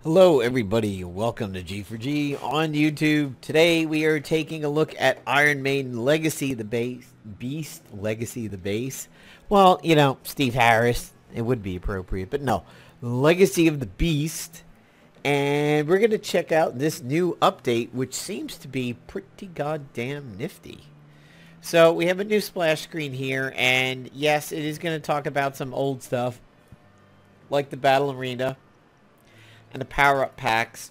Hello everybody, welcome to G4G on YouTube. Today we are taking a look at Iron Maiden Legacy, the Beast, Legacy, the Base. Well, you know, Steve Harris, it would be appropriate, but no. Legacy of the Beast. And we're going to check out this new update, which seems to be pretty goddamn nifty. So we have a new splash screen here, and yes, it is going to talk about some old stuff, like the Battle Arena and the power-up packs.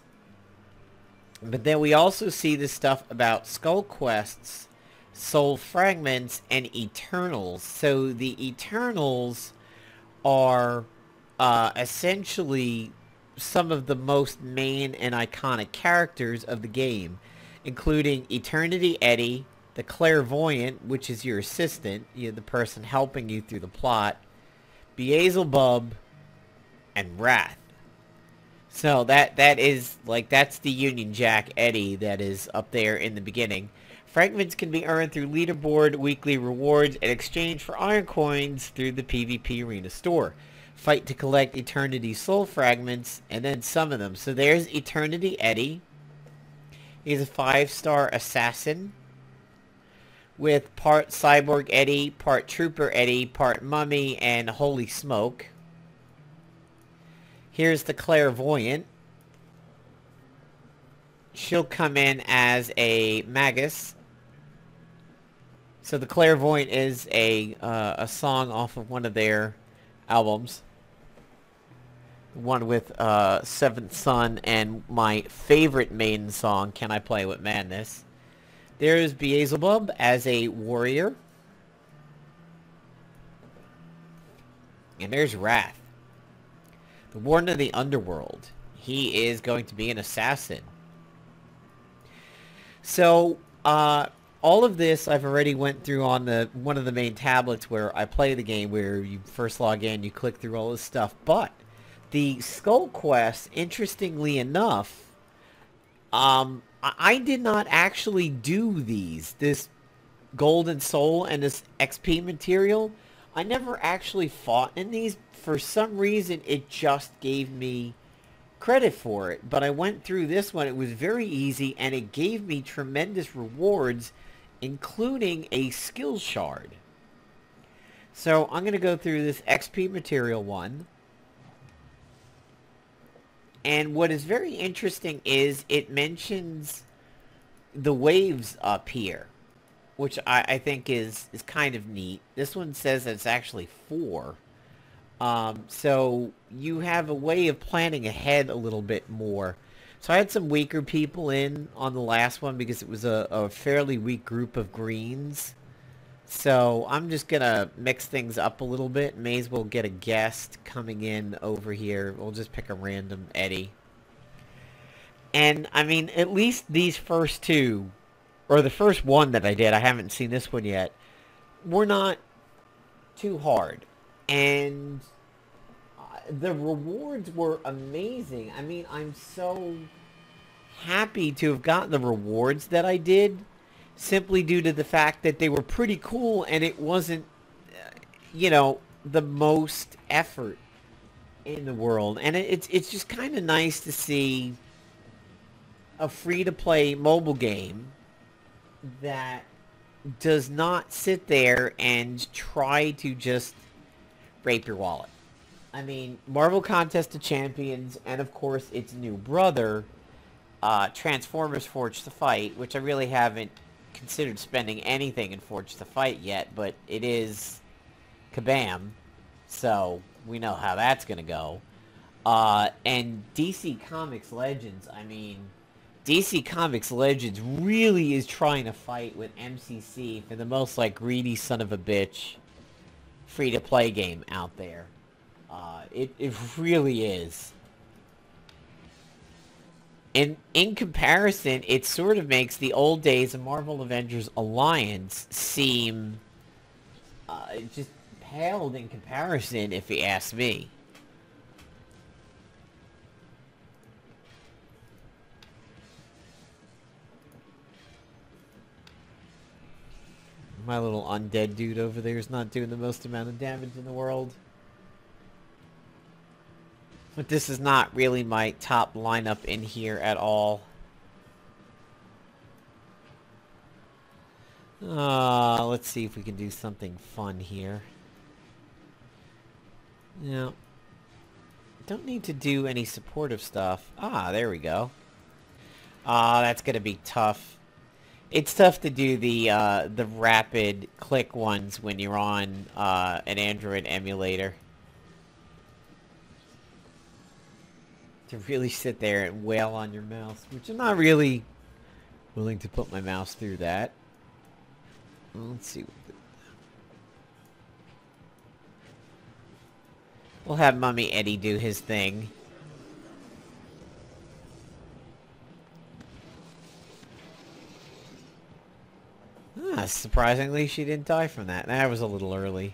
But then we also see this stuff about Skull Quests, Soul Fragments, and Eternals. So the Eternals are essentially some of the most main and iconic characters of the game, including Eternity Eddie, the Clairvoyant, which is your assistant, the person helping you through the plot, Beelzebub, and Wrath. So that's the Union Jack Eddie that is up there in the beginning. Fragments can be earned through leaderboard, weekly rewards, and exchange for iron coins through the PvP Arena store. Fight to collect Eternity Soul Fragments, and then summon them. So there's Eternity Eddie. He's a 5-star assassin with part Cyborg Eddie, part Trooper Eddie, part Mummy, and Holy Smoke. Here's the Clairvoyant. She'll come in as a Magus. So the Clairvoyant is a song off of one of their albums. One with Seventh Son and my favorite Maiden song, Can I Play With Madness. There's Beelzebub as a warrior. And there's Wrath, the Warden of the Underworld. He is going to be an assassin. So, all of this I've already went through on one of the main tablets where I play the game, where you first log in, you click through all this stuff. But the Skull Quest, interestingly enough, I did not actually do this Golden Soul and this XP material. I never actually fought in these. For some reason, it just gave me credit for it. But I went through this one. It was very easy, and it gave me tremendous rewards, including a skill shard. So I'm going to go through this XP material one. And what is very interesting is it mentions the waves up here, which I think is kind of neat. This one says that it's actually 4. So you have a way of planning ahead a little bit more. So I had some weaker people in on the last one because it was a fairly weak group of greens. So I'm just going to mix things up a little bit. May as well get a guest coming in over here. We'll just pick a random Eddie. And, I mean, at least these first two, or the first one that I did, I haven't seen this one yet, were not too hard. And the rewards were amazing. I mean, I'm so happy to have gotten the rewards that I did, simply due to the fact that they were pretty cool, and it wasn't, you know, the most effort in the world. And it's just kind of nice to see a free-to-play mobile game that does not sit there and try to just rape your wallet. I mean, Marvel Contest of Champions, and of course its new brother, Transformers Forged to Fight, which I really haven't considered spending anything in Forged to Fight yet, but it is kabam, so we know how that's gonna go. And DC Comics Legends, I mean, DC Comics Legends really is trying to fight with MCC for the most, like, greedy son of a bitch free-to-play game out there. It really is. And in comparison, it sort of makes the old days of Marvel Avengers Alliance seem just paled in comparison, if you ask me. My little undead dude over there is not doing the most amount of damage in the world. But this is not really my top lineup in here at all. Let's see if we can do something fun here. No. Don't need to do any supportive stuff. Ah, there we go. That's gonna be tough. It's tough to do the rapid click ones when you're on an Android emulator. To really sit there and wail on your mouse, which I'm not really willing to put my mouse through that. Let's see. We'll have Mummy Eddie do his thing. Surprisingly, she didn't die from that. That was a little early.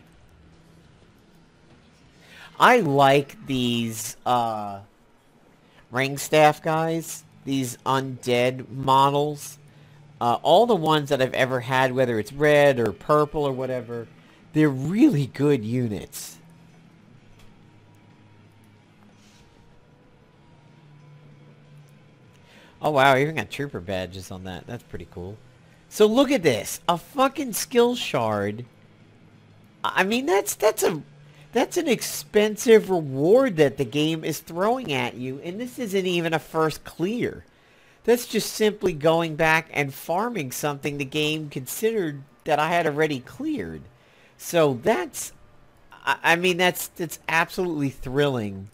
I like these, ring staff guys. These undead models. All the ones that I've ever had, whether it's red or purple or whatever, they're really good units. Oh wow, I even got trooper badges on that. That's pretty cool. So look at this. A fucking skill shard. I mean, that's an expensive reward that the game is throwing at you, and this isn't even a first clear. That's just simply going back and farming something the game considered that I had already cleared. So that's, I mean, that's absolutely thrilling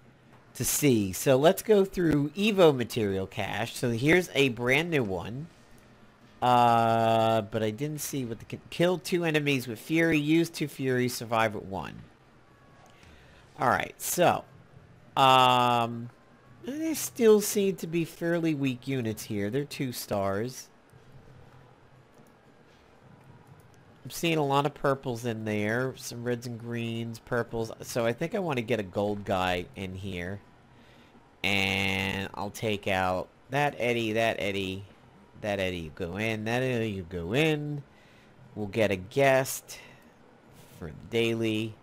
to see. So let's go through Evo material cache. So here's a brand new one. But I didn't see what the kill 2 enemies with Fury, use 2 Fury, survive with 1. Alright, so they still seem to be fairly weak units here. They're 2 stars. I'm seeing a lot of purples in there, some reds and greens, purples. So I think I want to get a gold guy in here. And I'll take out that Eddie, that Eddie. That Eddie, you go in. That Eddie, you go in. We'll get a guest for the daily.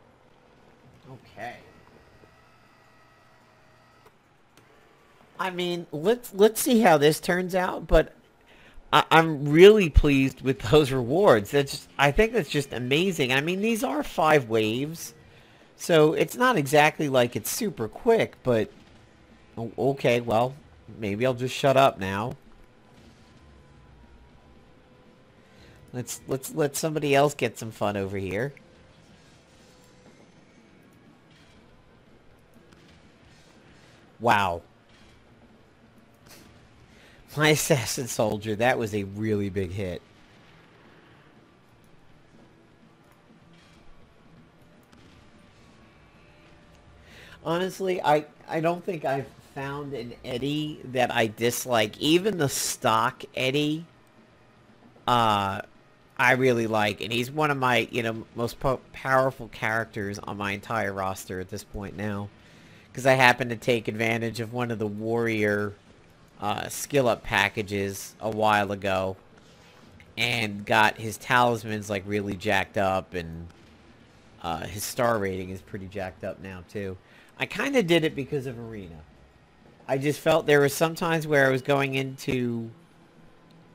Okay. I mean, let's see how this turns out. But I'm really pleased with those rewards. I think that's just amazing. I mean, these are 5 waves, so it's not exactly like it's super quick. But okay, well, maybe I'll just shut up now. Let's let somebody else get some fun over here. Wow. My assassin soldier, that was a really big hit. Honestly, I don't think I've found an Eddie that I dislike. Even the stock Eddie, I really like, and he's one of my, most powerful characters on my entire roster at this point now, because I happen to take advantage of one of the warrior skill up packages a while ago, and got his talismans like really jacked up, and his star rating is pretty jacked up now too. I kind of did it because of Arena. I just felt there were some times where I was going into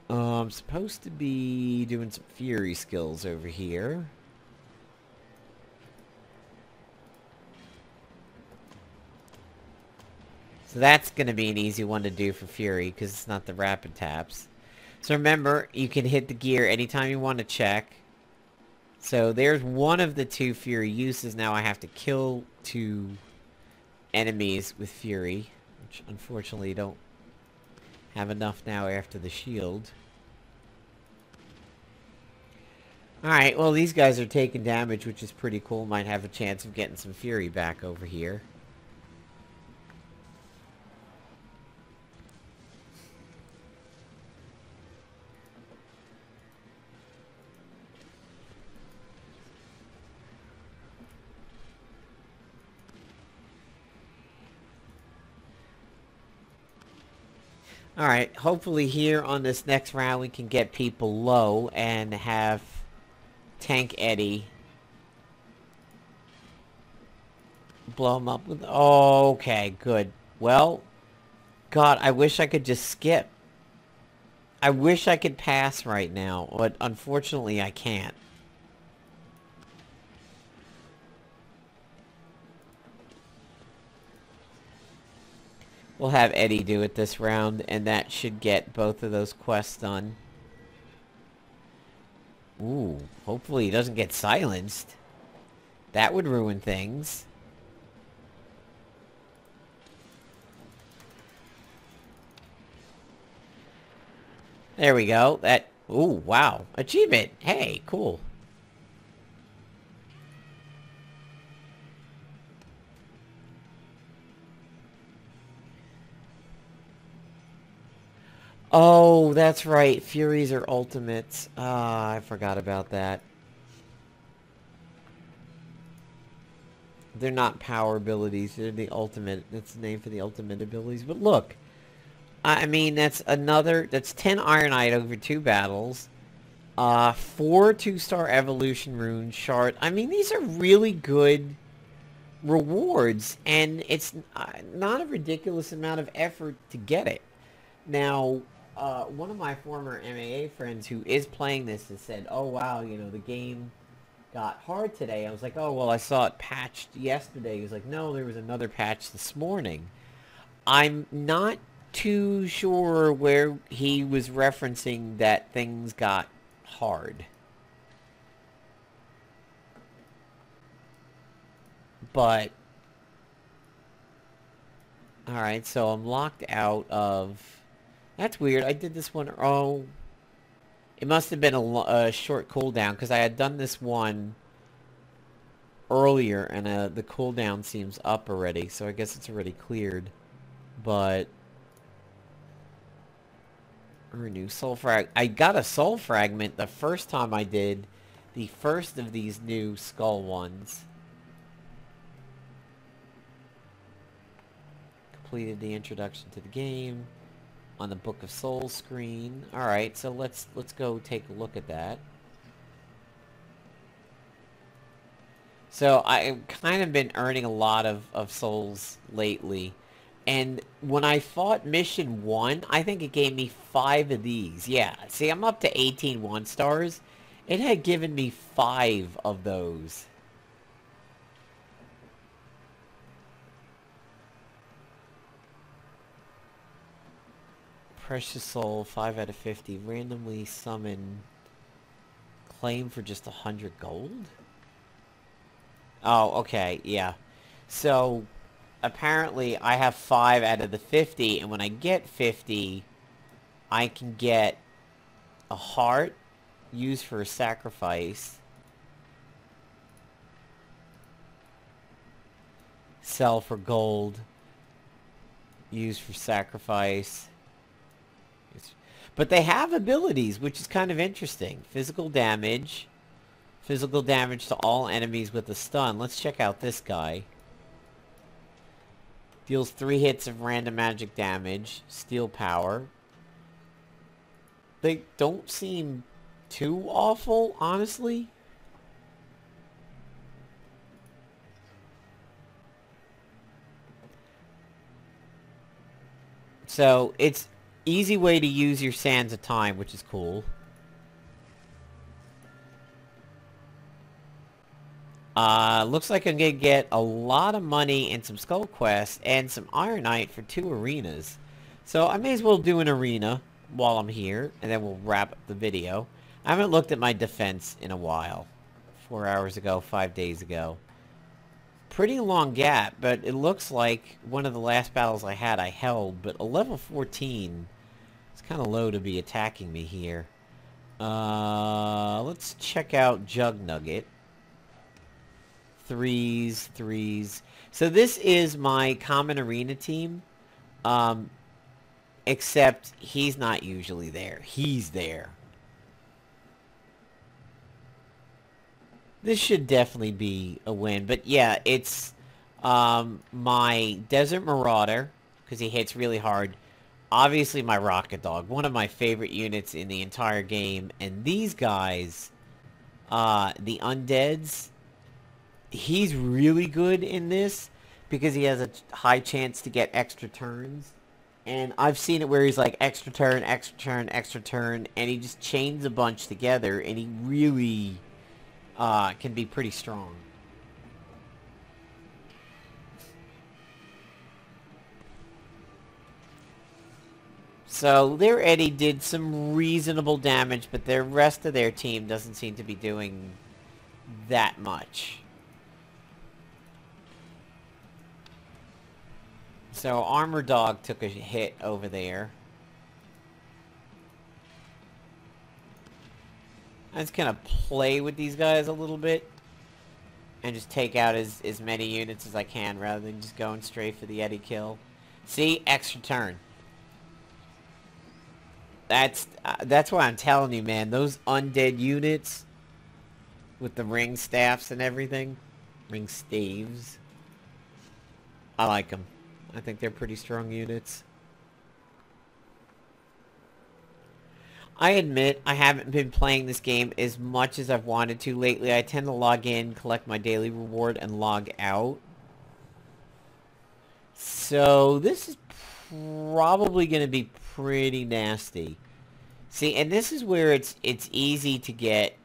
I'm supposed to be doing some Fury skills over here. So that's going to be an easy one to do for Fury, because it's not the rapid taps. So remember, you can hit the gear anytime you want to check. So there's one of the 2 Fury uses. Now I have to kill 2 enemies with Fury, which unfortunately don't have enough now after the shield. Alright, well these guys are taking damage, which is pretty cool. Might have a chance of getting some Fury back over here. Alright, hopefully here on this next round we can get people low and have Tank Eddie. Blow him up with... Oh, okay, good. Well, God, I wish I could just skip. I wish I could pass right now, but unfortunately I can't. We'll have Eddie do it this round, and that should get both of those quests done. Ooh, hopefully he doesn't get silenced. That would ruin things. There we go. That... Ooh, wow. Achievement! Hey, cool. Oh, that's right. Furies are ultimates. Ah, I forgot about that. They're not power abilities. They're the ultimate. That's the name for the ultimate abilities. But look. I mean, that's another... That's 10 Ironite over 2 battles. 4 2-star evolution runes. Shard. I mean, these are really good rewards. And it's not a ridiculous amount of effort to get it. Now... one of my former MAA friends who is playing this has said, oh wow, you know, the game got hard today. I was like, oh, well, I saw it patched yesterday. He was like, no, there was another patch this morning. I'm not too sure where he was referencing that things got hard. But, alright, so I'm locked out of... That's weird. I did this one... Oh. It must have been a short cooldown, because I had done this one earlier, and the cooldown seems up already, so I guess it's already cleared. But... Renew soul frag... I got a soul fragment the first time I did the first of these new skull ones. Completed the introduction to the game. On the Book of Souls screen. Alright, so let's go take a look at that. So I've kind of been earning a lot of souls lately. And when I fought Mission 1, I think it gave me 5 of these. Yeah, see, I'm up to 18 1-stars. It had given me 5 of those. Precious Soul, 5 out of 50. Randomly summon. Claim for just 100 gold? Oh, okay, yeah. So, apparently I have 5 out of the 50, and when I get 50, I can get a heart used for a sacrifice. Sell for gold. Used for sacrifice. But they have abilities, which is kind of interesting. Physical damage. Physical damage to all enemies with a stun. Let's check out this guy. Deals 3 hits of random magic damage. Steel power. They don't seem too awful, honestly. So, it's... easy way to use your Sands of Time, which is cool. Looks like I'm gonna get a lot of money and some Skull Quests and some Ironite for 2 arenas. So I may as well do an arena while I'm here, and then we'll wrap up the video. I haven't looked at my defense in a while. 4 hours ago, 5 days ago. Pretty long gap, but it looks like one of the last battles I had I held, but a level 14... It's kind of low to be attacking me here. Let's check out Jug Nugget. 3s. So this is my common arena team. Except he's not usually there. He's there. This should definitely be a win. But yeah, it's my Desert Marauder, because he hits really hard. Obviously my Rocket Dog, one of my favorite units in the entire game. And these guys the undeads. He's really good in this because he has a high chance to get extra turns. And I've seen it where he's like extra turn, extra turn, extra turn, and he just chains a bunch together, and he really can be pretty strong. So their Eddie did some reasonable damage, but the rest of their team doesn't seem to be doing that much. So Armor Dog took a hit over there. I'm just gonna play with these guys a little bit and just take out as many units as I can rather than just going straight for the Eddie kill. See? Extra turn. That's why I'm telling you, man. Those undead units with the ring staffs and everything. Ring staves. I like them. I think they're pretty strong units. I admit I haven't been playing this game as much as I've wanted to lately. I tend to log in, collect my daily reward, and log out. So this is probably going to be pretty nasty. See, and this is where it's easy to get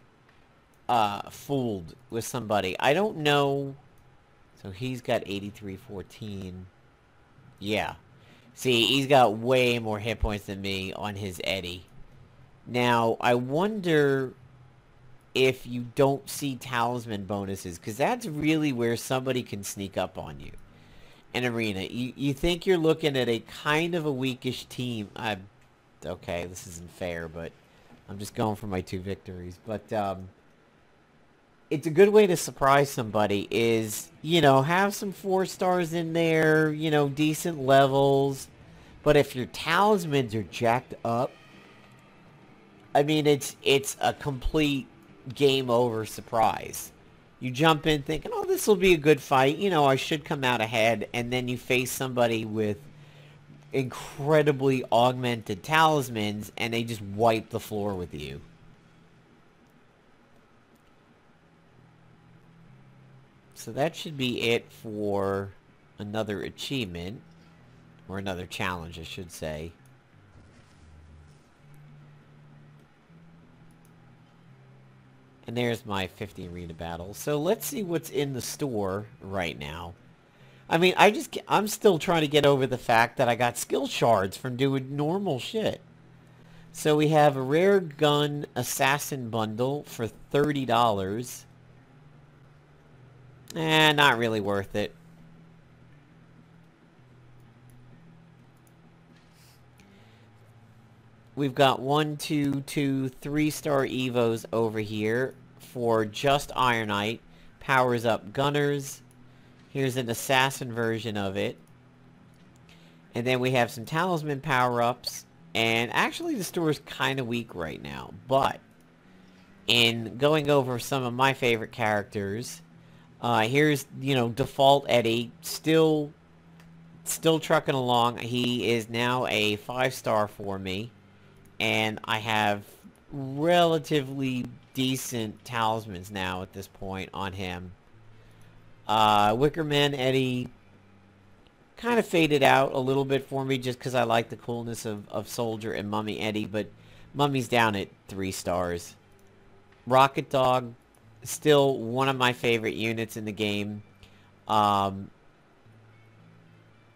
fooled with somebody. I don't know. So he's got 8314. Yeah. See, he's got way more hit points than me on his Eddie. Now, I wonder if you don't see talisman bonuses, because that's really where somebody can sneak up on you. An arena. You think you're looking at a kind of a weakish team. Okay, this isn't fair, but I'm just going for my 2 victories. But it's a good way to surprise somebody is, you know, have some 4 stars in there, you know, decent levels. But if your talismans are jacked up, I mean, it's a complete game over surprise. You jump in thinking, oh, this will be a good fight. You know, I should come out ahead. And then you face somebody with incredibly augmented talismans, and they just wipe the floor with you. So that should be it for another achievement. Or another challenge, I should say. And there's my 50 arena battles. So let's see what's in the store right now. I mean, I'm still trying to get over the fact that I got skill shards from doing normal shit. So we have a rare gun assassin bundle for $30. Not really worth it. We've got 1, 2, 2, 3-star Evos over here for just Ironite. Powers up gunners. Here's an assassin version of it. And then we have some talisman power-ups. And actually the store is kind of weak right now. But in going over some of my favorite characters, here's, you know, default Eddie. Still trucking along. He is now a 5-star for me. And I have relatively decent talismans now at this point on him. Wickerman Eddie kind of faded out a little bit for me just because I like the coolness of Soldier and Mummy Eddie, but Mummy's down at 3 stars. Rocket Dog, still one of my favorite units in the game.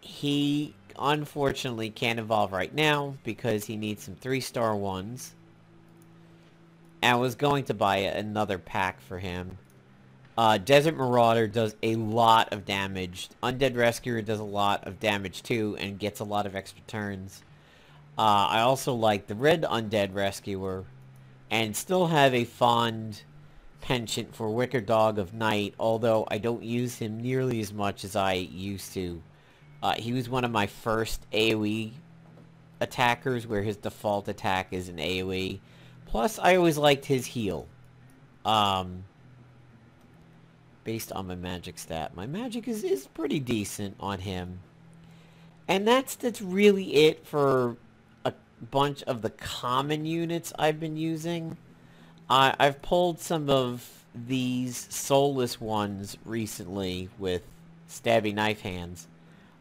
He unfortunately can't evolve right now because he needs some 3-star ones. I was going to buy another pack for him. Desert Marauder does a lot of damage. Undead Rescuer does a lot of damage too and gets a lot of extra turns. I also like the Red Undead Rescuer and still have a fond penchant for Wicker Dog of Night, although I don't use him nearly as much as I used to. He was one of my first AoE attackers where his default attack is an AoE. Plus, I always liked his heal. Based on my magic stat. My magic is pretty decent on him. And that's really it for a bunch of the common units I've been using. I've pulled some of these soulless ones recently with stabby knife hands.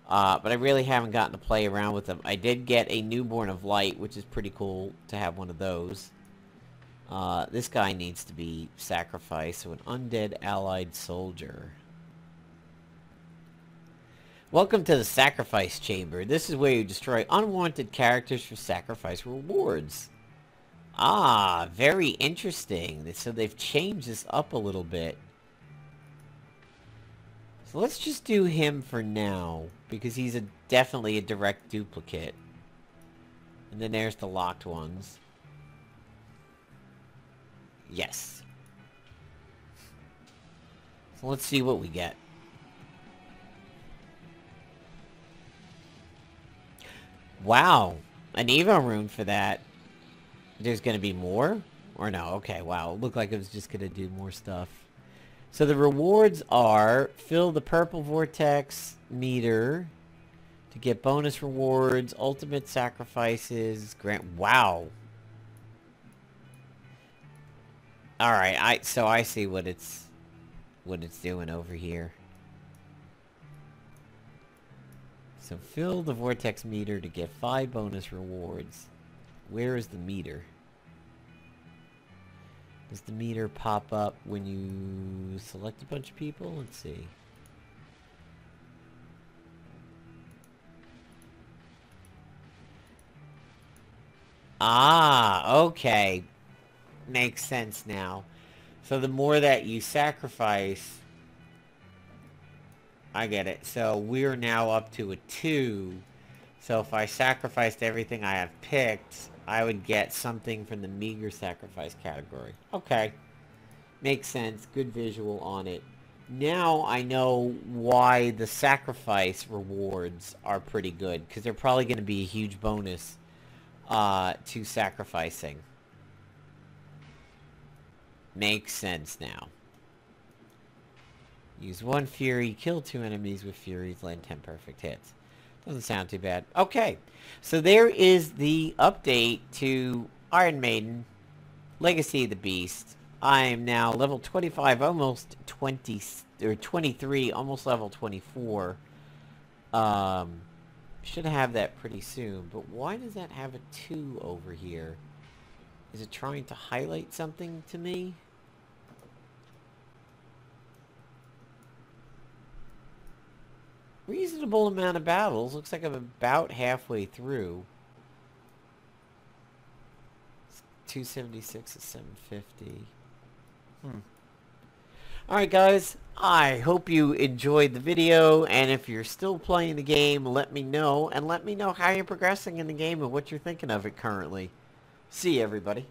But I really haven't gotten to play around with them. I did get a Newborn of Light, which is pretty cool to have one of those. This guy needs to be sacrificed, so an undead allied soldier. Welcome to the Sacrifice Chamber. This is where you destroy unwanted characters for sacrifice rewards. Ah, very interesting. So they've changed this up a little bit. So let's just do him for now, because he's definitely a direct duplicate. And then there's the locked ones. Yes. So let's see what we get. Wow. An Evo rune for that. There's going to be more? Or no? Okay, wow. It looked like it was just going to do more stuff. So the rewards are fill the purple vortex meter to get bonus rewards, ultimate sacrifices, grant... Wow. Alright, so I see what it's doing over here. So fill the vortex meter to get 5 bonus rewards. Where is the meter? Does the meter pop up when you select a bunch of people? Let's see. Ah, okay. Makes sense now. So the more that you sacrifice... I get it. So we're now up to a 2. So if I sacrificed everything I have picked, I would get something from the meager sacrifice category. Okay. Makes sense. Good visual on it. Now I know why the sacrifice rewards are pretty good, because they're probably going to be a huge bonus to sacrificing. Makes sense now. Use 1 Fury, kill 2 enemies with Furies, land 10 perfect hits. Doesn't sound too bad. Okay, so there is the update to Iron Maiden Legacy of the Beast. I am now level 25, almost 20, or 23, almost level 24. Should have that pretty soon, but why does that have a 2 over here? Is it trying to highlight something to me? Reasonable amount of battles. Looks like I'm about halfway through. 276 to 750. Alright guys, I hope you enjoyed the video, and if you're still playing the game, let me know, and let me know how you're progressing in the game and what you're thinking of it currently. See you, everybody.